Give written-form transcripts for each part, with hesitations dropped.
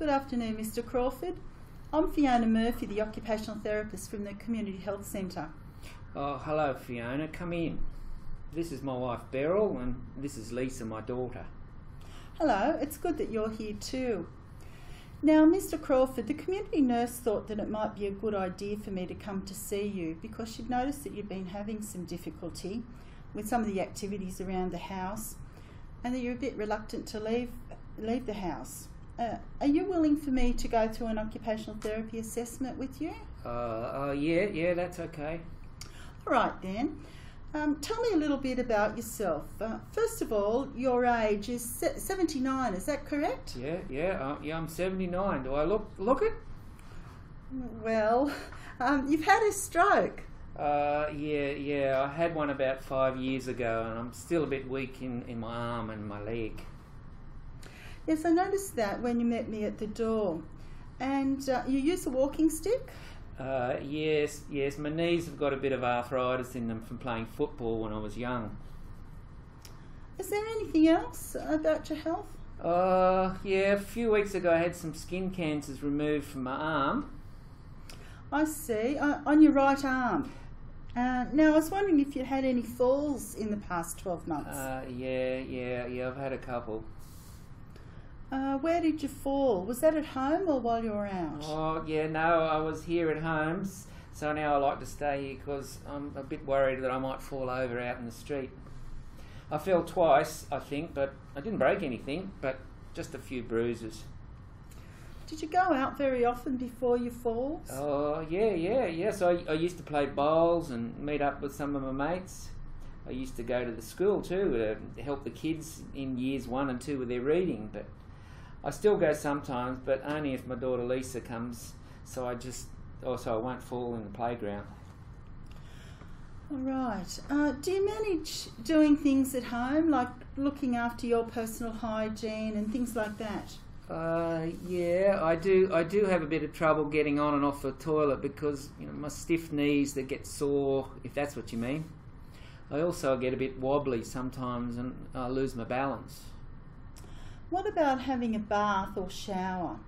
Good afternoon, Mr Crawford. I'm Fiona Murphy, the occupational therapist from the Community Health Centre. Oh, hello Fiona, come in. This is my wife Beryl and this is Lisa, my daughter. Hello, it's good that you're here too. Now, Mr Crawford, the community nurse thought that it might be a good idea for me to come to see you because she'd noticed that you've been having some difficulty with some of the activities around the house and that you're a bit reluctant to leave the house. Are you willing for me to go through an occupational therapy assessment with you? Yeah, that's okay. All right then. Tell me a little bit about yourself. First of all, your age is 79, is that correct? Yeah, I'm 79. Do I look it? Well, you've had a stroke. Yeah, I had one about 5 years ago and I'm still a bit weak in my arm and my leg. Yes, I noticed that when you met me at the door. And you use a walking stick? Yes, my knees have got a bit of arthritis in them from playing football when I was young. Is there anything else about your health? Yeah, a few weeks ago I had some skin cancers removed from my arm. I see, on your right arm. Now, I was wondering if you had any falls in the past 12 months. Yeah, I've had a couple. Where did you fall? Was that at home or while you were out? Oh, yeah, no, I was here at home, so now I like to stay here because I'm a bit worried that I might fall over out in the street. I fell twice, I think, but I didn't break anything, but just a few bruises. Did you go out very often before your falls? Oh, yeah. So I used to play bowls and meet up with some of my mates. I used to go to the school too to help the kids in years 1 and 2 with their reading, but I still go sometimes, but only if my daughter Lisa comes, so I won't fall in the playground. All right. Do you manage doing things at home, like looking after your personal hygiene and things like that? Yeah, I do have a bit of trouble getting on and off the toilet because my stiff knees that get sore, if that's what you mean. I also get a bit wobbly sometimes and I lose my balance. What about having a bath or shower?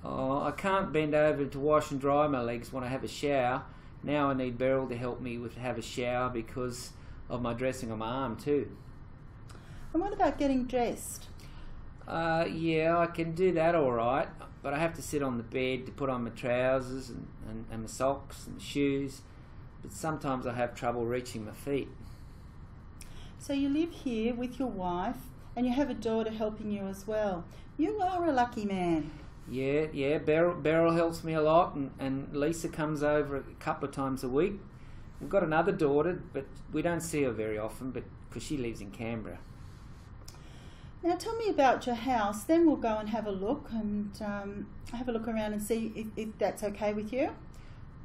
Oh, I can't bend over to wash and dry my legs when I have a shower. Now I need Beryl to help me have a shower because of my dressing on my arm too. And what about getting dressed? Yeah, I can do that all right, but I have to sit on the bed to put on my trousers and my socks and my shoes, but sometimes I have trouble reaching my feet. So you live here with your wife and you have a daughter helping you as well. You are a lucky man. Yeah, Beryl helps me a lot and Lisa comes over a couple of times a week. We've got another daughter, but we don't see her very often because she lives in Canberra. Now tell me about your house, then we'll go and have a look and have a look around and see if that's okay with you.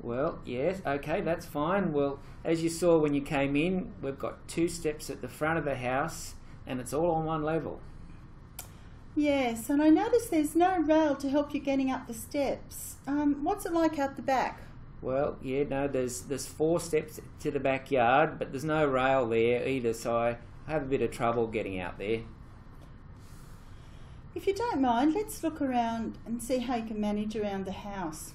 Well, yes, okay, that's fine. Well, as you saw when you came in, we've got 2 steps at the front of the house and it's all on one level. Yes, and I noticed there's no rail to help you getting up the steps. What's it like out the back? Well, yeah, no, there's 4 steps to the backyard, but there's no rail there either, so I have a bit of trouble getting out there. If you don't mind, let's look around and see how you can manage around the house.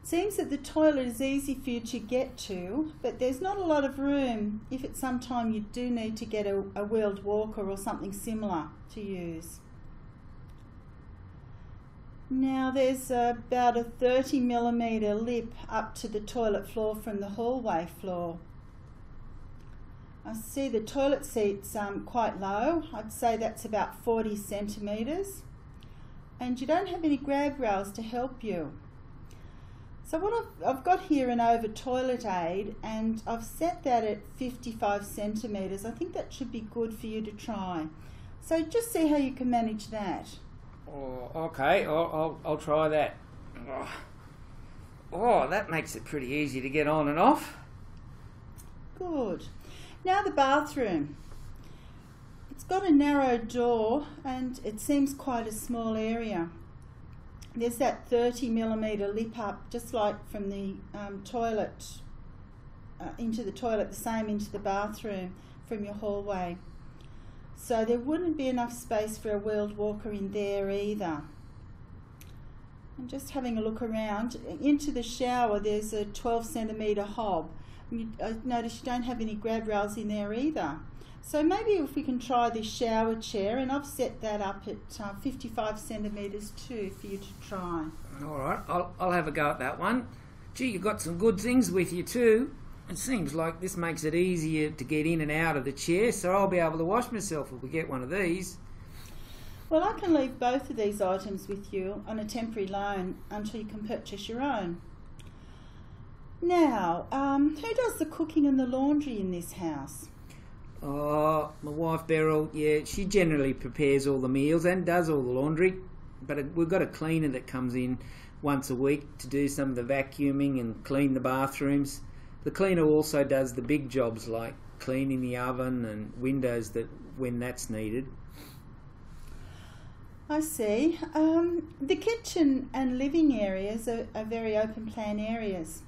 It seems that the toilet is easy for you to get to, but there's not a lot of room if at some time you do need to get a wheeled walker or something similar to use. Now there's about a 30mm lip up to the toilet floor from the hallway floor. I see the toilet seat's quite low. I'd say that's about 40 centimetres. And you don't have any grab rails to help you. So what I've got here an over toilet aid and I've set that at 55 centimetres. I think that should be good for you to try. So just see how you can manage that. Oh, okay, I'll try that. Oh, that makes it pretty easy to get on and off. Good. Now the bathroom. It's got a narrow door and it seems quite a small area. There's that 30mm lip up, just like from the toilet into the toilet, the same into the bathroom from your hallway. so there wouldn't be enough space for a wheeled walker in there either. I'm just having a look around. Into the shower there's a 12 centimetre hob. I notice you don't have any grab rails in there either. So maybe if we can try this shower chair, and I've set that up at 55 centimetres too for you to try. Alright, I'll have a go at that one. Gee, you've got some good things with you too. It seems like this makes it easier to get in and out of the chair, so I'll be able to wash myself if we get one of these. Well, I can leave both of these items with you on a temporary loan until you can purchase your own. Now, who does the cooking and the laundry in this house? Oh, my wife Beryl, yeah, she generally prepares all the meals and does all the laundry, but we've got a cleaner that comes in once a week to do some of the vacuuming and clean the bathrooms. The cleaner also does the big jobs like cleaning the oven and windows when that's needed. I see. The kitchen and living areas are very open plan areas.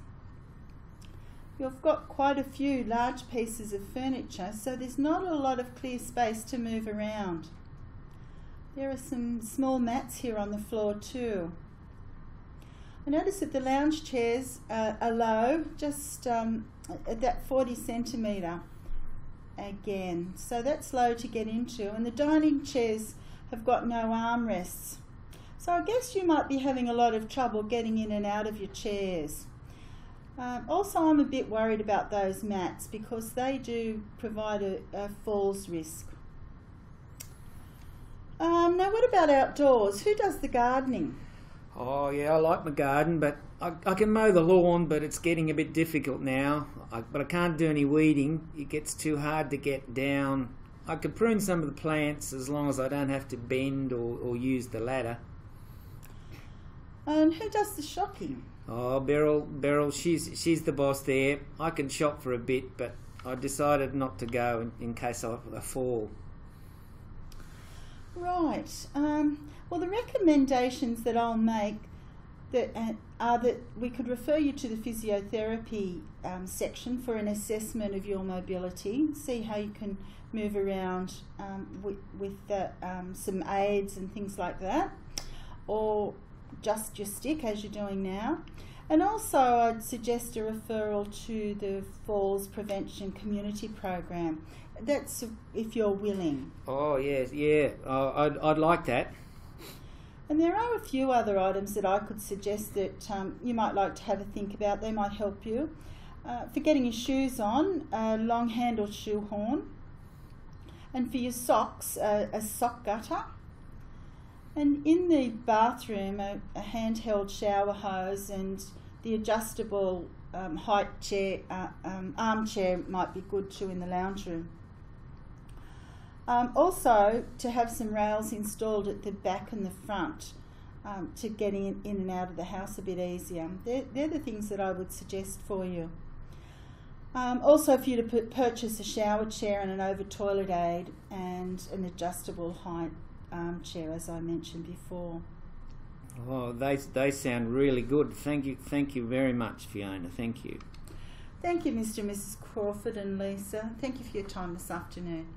You've got quite a few large pieces of furniture, so there's not a lot of clear space to move around. There are some small mats here on the floor too. I notice that the lounge chairs are low, just at that 40 centimetre again. So that's low to get into. And the dining chairs have got no armrests. So I guess you might be having a lot of trouble getting in and out of your chairs. Also, I'm a bit worried about those mats because they do provide a falls risk. Now, what about outdoors? Who does the gardening? Oh yeah, I like my garden, but I can mow the lawn, but it's getting a bit difficult now. But I can't do any weeding. It gets too hard to get down. I could prune some of the plants as long as I don't have to bend or use the ladder. And who does the shopping? Oh, Beryl, she's the boss there. I can shop for a bit, but I decided not to go in case I fall. Right. Well, the recommendations that I'll make are that we could refer you to the physiotherapy section for an assessment of your mobility, see how you can move around with some aids and things like that, or just your stick as you're doing now. And also I'd suggest a referral to the Falls Prevention Community Program. That's if you're willing. Oh yes, yeah. I'd like that. And there are a few other items that I could suggest that you might like to have a think about. They might help you. For getting your shoes on, a long-handled shoe horn. And for your socks, a sock gutter. And in the bathroom, a handheld shower hose and the adjustable armchair might be good too in the lounge room. Also, to have some rails installed at the back and the front to get in and out of the house a bit easier. They're the things that I would suggest for you. Also for you to purchase a shower chair and an over toilet aid and an adjustable height armchair, as I mentioned before. Oh, they sound really good. Thank you very much, Fiona. Thank you. Thank you, Mr. and Mrs. Crawford and Lisa. Thank you for your time this afternoon.